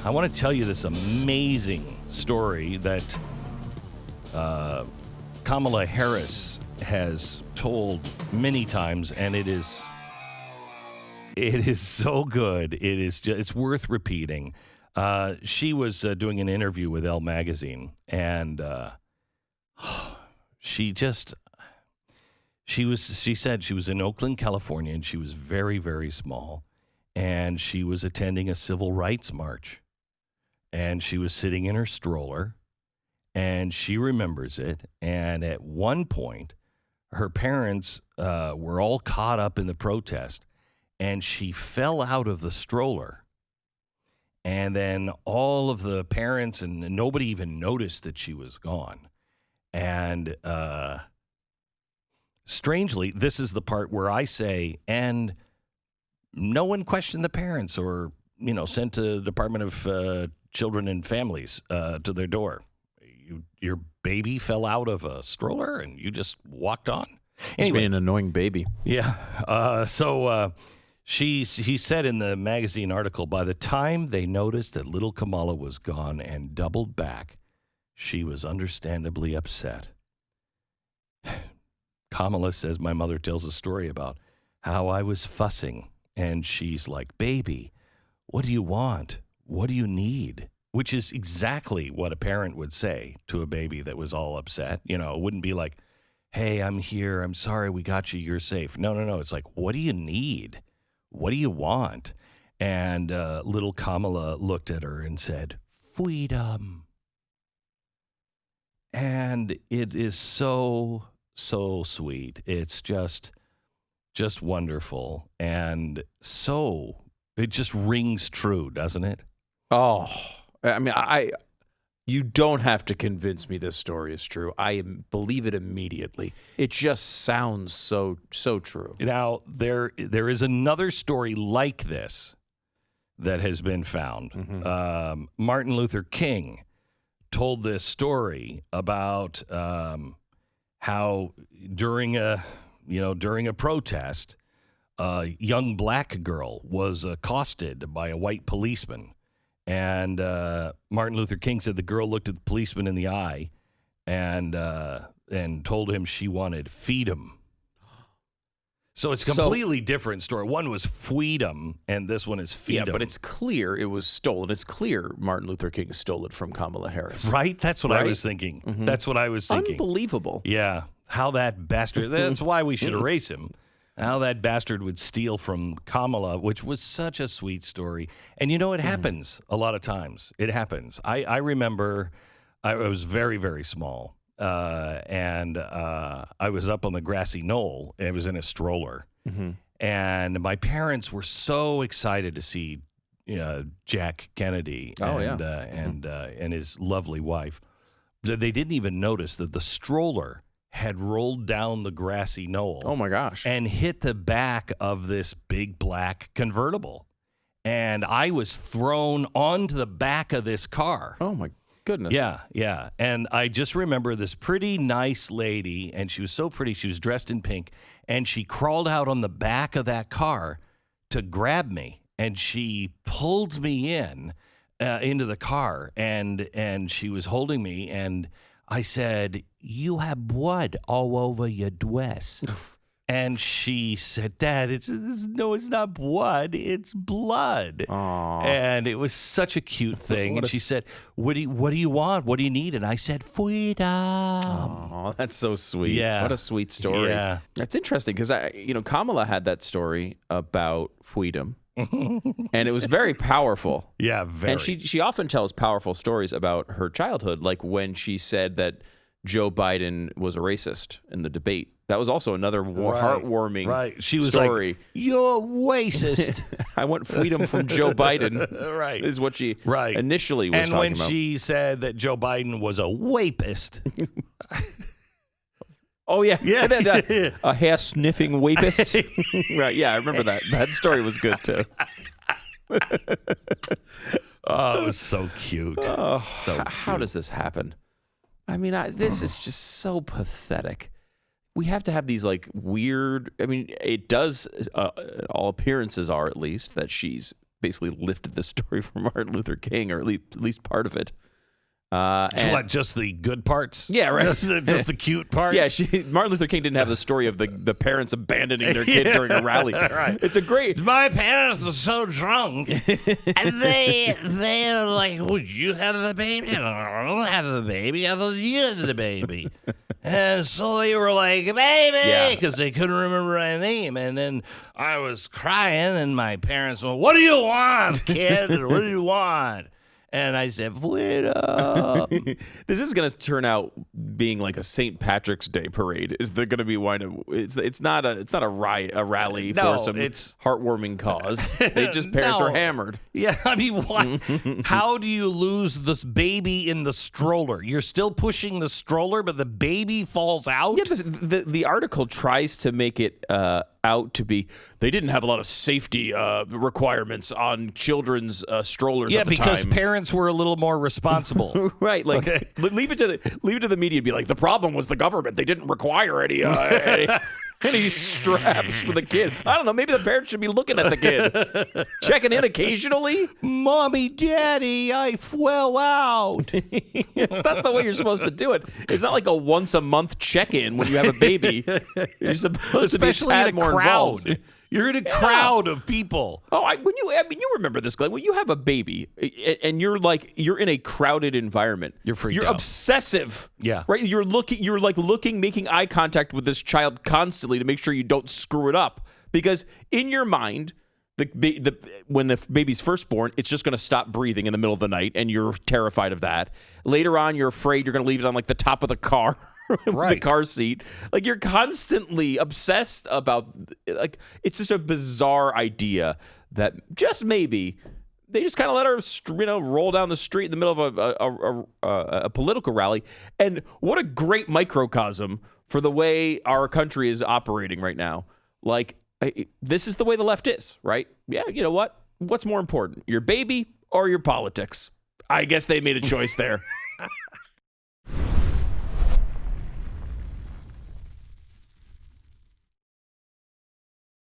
I want to tell you this amazing story that Kamala Harris has told many times, and it is so good. It's worth repeating. She was doing an interview with Elle magazine, and she said she was in Oakland, California, and she was very, very small, and she was attending a civil rights march, and she was sitting in her stroller, and she remembers it, and at one point, her parents were all caught up in the protest, and she fell out of the stroller, and then all of the parents and nobody even noticed that she was gone, and strangely, this is the part where I say, and no one questioned the parents or, sent to the Department of Children and Families to their door. Your baby fell out of a stroller and you just walked on. Anyway, being an annoying baby. Yeah. So he said in the magazine article, by the time they noticed that little Kamala was gone and doubled back, she was understandably upset. Kamala says, my mother tells a story about how I was fussing, and she's like, baby, what do you want? What do you need? Which is exactly what a parent would say to a baby that was all upset. It wouldn't be like, hey, I'm here. I'm sorry we got you. You're safe. No. It's like, what do you need? What do you want? And little Kamala looked at her and said, fweedom. And it is so sweet. It's just wonderful. And it just rings true, doesn't it? Oh, I mean, you don't have to convince me this story is true. I believe it immediately. It just sounds so true. Now, there is another story like this that has been found. Mm-hmm. Martin Luther King told this story about how during a protest, a young black girl was accosted by a white policeman. And Martin Luther King said the girl looked at the policeman in the eye and told him she wanted fweedom. So it's a completely different story. One was fweedom, and this one is fweedom. Yeah, but it's clear it was stolen. It's clear Martin Luther King stole it from Kamala Harris. Right? That's what I was thinking. Mm-hmm. That's what I was thinking. Unbelievable. Yeah. How that bastard, that's why we should erase him. How that bastard would steal from Kamala, which was such a sweet story. And it happens a lot of times. It happens. I remember I was very, very small. And I was up on the grassy knoll. I was in a stroller. Mm-hmm. And my parents were so excited to see Jack Kennedy and his lovely wife that they didn't even notice that the stroller had rolled down the grassy knoll. Oh, my gosh. And hit the back of this big black convertible. And I was thrown onto the back of this car. Oh, my goodness. Yeah. And I just remember this pretty nice lady, and she was so pretty. She was dressed in pink, and she crawled out on the back of that car to grab me. And she pulled me into the car, and she was holding me, and I said, you have blood all over your dress. And she said, Dad, it's not blood, it's blood. Aww. And it was such a cute thing. And she said, what do you want? What do you need? And I said, fweedom. Oh, that's so sweet. Yeah. What a sweet story. Yeah. That's interesting because Kamala had that story about fweedom. And it was very powerful. Yeah, very. And she often tells powerful stories about her childhood, like when she said that Joe Biden was a racist in the debate. That was also another heartwarming She was story. Like, you're racist. I want freedom from Joe Biden. Right. Is what she initially was talking about. And when she said that Joe Biden was a wapist. Oh, yeah. A hair-sniffing wapist. Right, yeah, I remember that. That story was good, too. Oh, it was so cute. Oh, how does this happen? I mean, this is just so pathetic. We have to have these, weird... I mean, it does... all appearances are, at least, that she's basically lifted the story from Martin Luther King, or at least part of it. What, just the good parts? Yeah, right. Just the cute parts? Yeah, Martin Luther King didn't have the story of the parents abandoning their kid during a rally. Right. It's a great... My parents are so drunk, and they're like, "Would you have the baby?" I don't have the baby. I thought you had the baby. And so they were like, "Baby," because they couldn't remember my name. And then I was crying, and my parents went, "What do you want, kid? What do you want?" And I said, "Fweedom." This is going to turn out being like a St. Patrick's Day parade. Is there going to be It's not a rally No, for some it's heartwarming cause. Parents are hammered. Yeah, I mean, what? How do you lose this baby in the stroller? You're still pushing the stroller, but the baby falls out? Yeah, the article tries to make it out to be they didn't have a lot of safety requirements on children's strollers at the time. Yeah, because parents were a little more responsible. Right, like leave it to the media to be like, the problem was the government. They didn't require any straps for the kid. I don't know. Maybe the parents should be looking at the kid, checking in occasionally. Mommy, Daddy, I fell out. It's not the way you're supposed to do it. It's not like a once a month check-in when you have a baby. You're supposed Especially to be a tad in a more crowd. involved. You're in a crowd of people. Oh, you remember this, Glenn? When you have a baby and you're in a crowded environment, You're freaked You're out. obsessive. Yeah. Right? You're looking, making eye contact with this child constantly to make sure you don't screw it up. Because in your mind, when the baby's first born, it's just going to stop breathing in the middle of the night, and you're terrified of that. Later on, you're afraid you're going to leave it on like the top of the car. Right. The car seat. Like, you're constantly obsessed about, like, it's just a bizarre idea that just maybe they just kind of let her, roll down the street in the middle of a political rally. And what a great microcosm for the way our country is operating right now. Like, this is the way the left is, right? Yeah, you know what? What's more important, your baby or your politics? I guess they made a choice there.